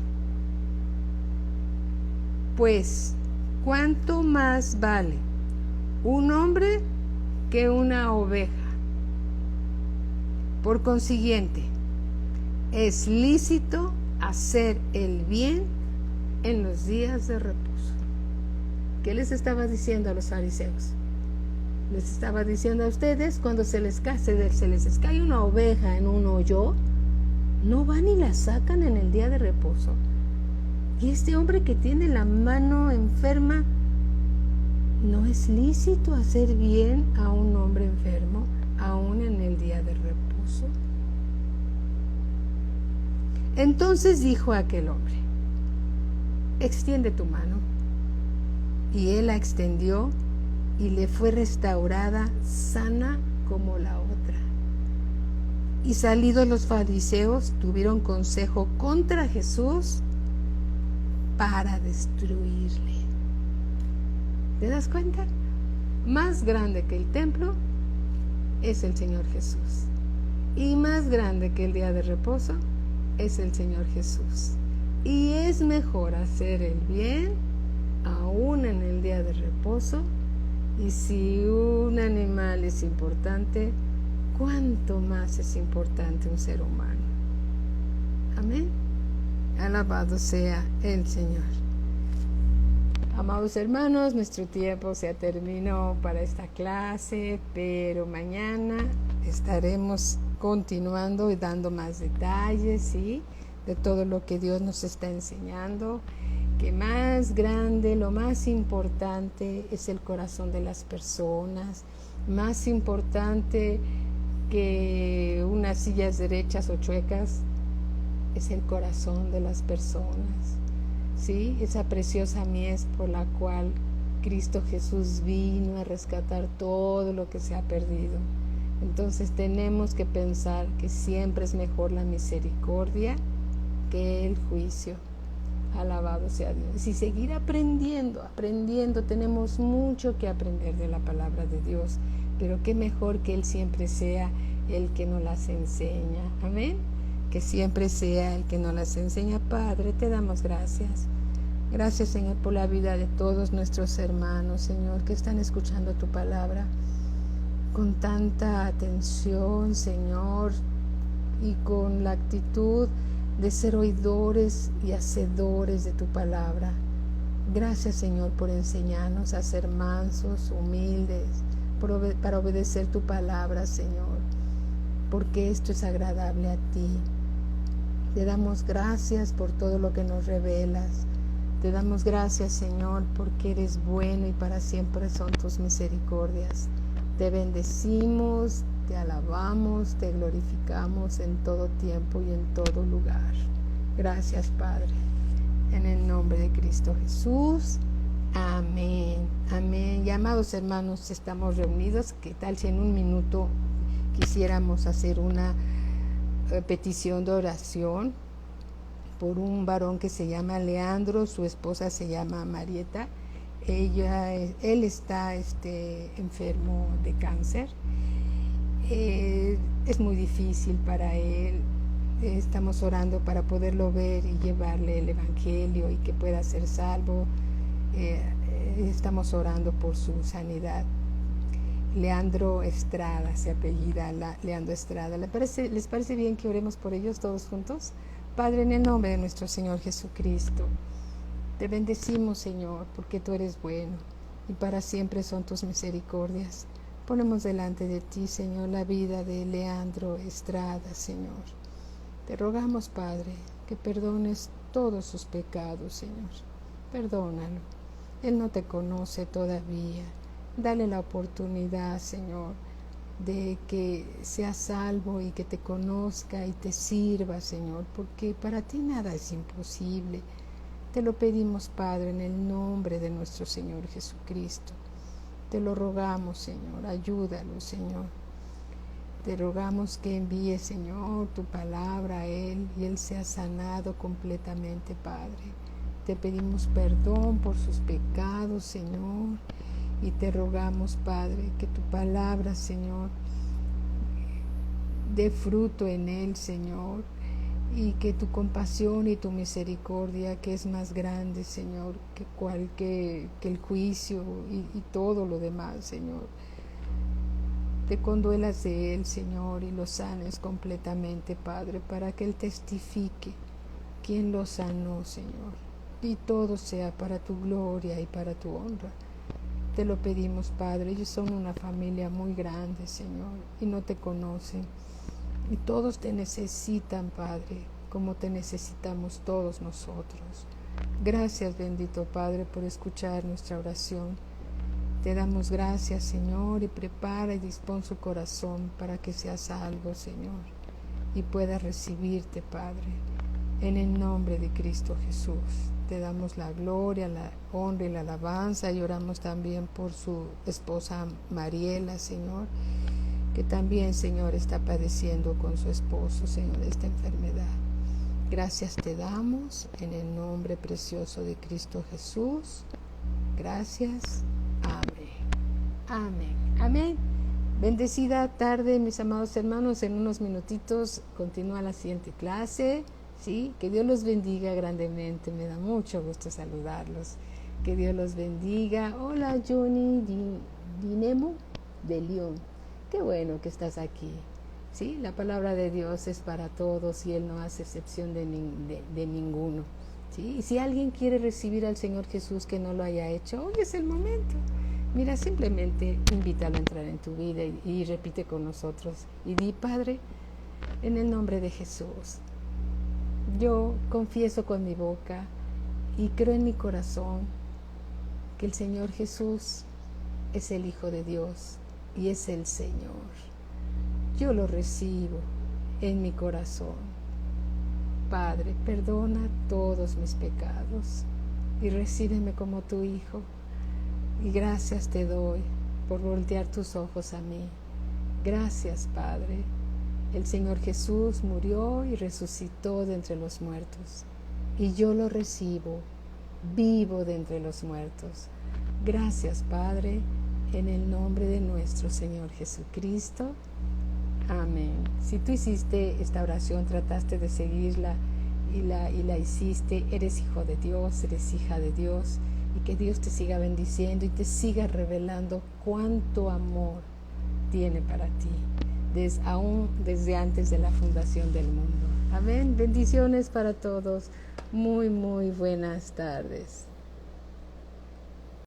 Pues, ¿cuánto más vale un hombre que una oveja? Por consiguiente, es lícito hacer el bien en los días de reposo. ¿Qué les estaba diciendo a los fariseos? Les estaba diciendo a ustedes: cuando se les cae una oveja en un hoyo, no van y la sacan en el día de reposo. Y este hombre que tiene la mano enferma, no es lícito hacer bien a un hombre enfermo, aún en el día de reposo. Entonces dijo aquel hombre: extiende tu mano. Y él la extendió y le fue restaurada sana como la otra. Y salidos los fariseos tuvieron consejo contra Jesús para destruirle. ¿Te das cuenta? Más grande que el templo es el Señor Jesús. Y más grande que el día de reposo es el Señor Jesús. Y es mejor hacer el bien aún en el día de reposo. Y si un animal es importante, ¿cuánto más es importante un ser humano? Amén. Alabado sea el Señor. Amados hermanos, nuestro tiempo se terminó para esta clase, pero mañana estaremos continuando y dando más detalles, ¿sí?, de todo lo que Dios nos está enseñando, que más grande, lo más importante es el corazón de las personas, más importante que unas sillas derechas o chuecas es el corazón de las personas, ¿sí? Esa preciosa mies por la cual Cristo Jesús vino a rescatar todo lo que se ha perdido. Entonces tenemos que pensar que siempre es mejor la misericordia que el juicio. Alabado sea Dios. Y seguir aprendiendo. Tenemos mucho que aprender de la palabra de Dios, pero qué mejor que Él siempre sea el que nos las enseña. Amén. Que siempre sea el que nos las enseña. Padre, te damos gracias. Gracias, Señor, por la vida de todos nuestros hermanos, Señor, que están escuchando tu palabra con tanta atención, Señor, y con la actitud de ser oidores y hacedores de tu palabra. Gracias, Señor, por enseñarnos a ser mansos, humildes, para obedecer tu palabra, Señor, porque esto es agradable a ti. Te damos gracias por todo lo que nos revelas. Te damos gracias, Señor, porque eres bueno y para siempre son tus misericordias. Te bendecimos, te alabamos, te glorificamos en todo tiempo y en todo lugar. Gracias, Padre. En el nombre de Cristo Jesús. Amén. Amén. Y amados hermanos, estamos reunidos. ¿Qué tal si en un minuto quisiéramos hacer una petición de oración por un varón que se llama Leandro, su esposa se llama Marieta? Él está enfermo de cáncer. Es muy difícil para él. Estamos orando para poderlo ver y llevarle el evangelio y que pueda ser salvo. Estamos orando por su sanidad. Leandro Estrada se apellida, Leandro Estrada. ¿Les parece bien que oremos por ellos todos juntos? Padre, en el nombre de nuestro Señor Jesucristo, te bendecimos, Señor, porque tú eres bueno y para siempre son tus misericordias. Ponemos delante de ti, Señor, la vida de Leandro Estrada, Señor. Te rogamos, Padre, que perdones todos sus pecados, Señor. Perdónalo. Él no te conoce todavía. Dale la oportunidad, Señor, de que sea salvo y que te conozca y te sirva, Señor, porque para ti nada es imposible. Te lo pedimos, Padre, en el nombre de nuestro Señor Jesucristo. Te lo rogamos, Señor, ayúdalo, Señor. Te rogamos que envíes, Señor, tu palabra a Él y Él sea sanado completamente, Padre. Te pedimos perdón por sus pecados, Señor, y te rogamos, Padre, que tu palabra, Señor, dé fruto en Él, Señor, y que tu compasión y tu misericordia, que es más grande, Señor, que el juicio y todo lo demás, Señor, te conduelas de Él, Señor, y lo sanes completamente, Padre, para que Él testifique quién lo sanó, Señor, y todo sea para tu gloria y para tu honra. Te lo pedimos, Padre. Ellos son una familia muy grande, Señor, y no te conocen. Y todos te necesitan, Padre, como te necesitamos todos nosotros. Gracias, bendito Padre, por escuchar nuestra oración. Te damos gracias, Señor, y prepara y dispón su corazón para que sea salvo, Señor, y pueda recibirte, Padre, en el nombre de Cristo Jesús. Te damos la gloria, la honra y la alabanza, y oramos también por su esposa Mariela, Señor, que también, Señor, está padeciendo con su esposo, Señor, esta enfermedad. Gracias te damos en el nombre precioso de Cristo Jesús. Gracias. Amén. Amén. Amén. Bendecida tarde, mis amados hermanos. En unos minutitos continúa la siguiente clase. Sí, que Dios los bendiga grandemente. Me da mucho gusto saludarlos. Que Dios los bendiga. Hola, Johnny Dinemo de León. Qué bueno que estás aquí. Sí, la palabra de Dios es para todos y Él no hace excepción de ninguno. ¿Sí? Y si alguien quiere recibir al Señor Jesús que no lo haya hecho, hoy es el momento. Mira, simplemente invítalo a entrar en tu vida y repite con nosotros. Y di: Padre, en el nombre de Jesús, yo confieso con mi boca y creo en mi corazón que el Señor Jesús es el Hijo de Dios y es el Señor. Yo lo recibo en mi corazón. Padre, perdona todos mis pecados y recíbeme como tu Hijo. Y gracias te doy por voltear tus ojos a mí. Gracias, Padre. El Señor Jesús murió y resucitó de entre los muertos. Y yo lo recibo, vivo de entre los muertos. Gracias, Padre, en el nombre de nuestro Señor Jesucristo. Amén. Si tú hiciste esta oración, trataste de seguirla y la hiciste, eres hijo de Dios, eres hija de Dios, y que Dios te siga bendiciendo y te siga revelando cuánto amor tiene para ti, aún desde antes de la fundación del mundo. Amén. Bendiciones para todos. Muy, muy buenas tardes.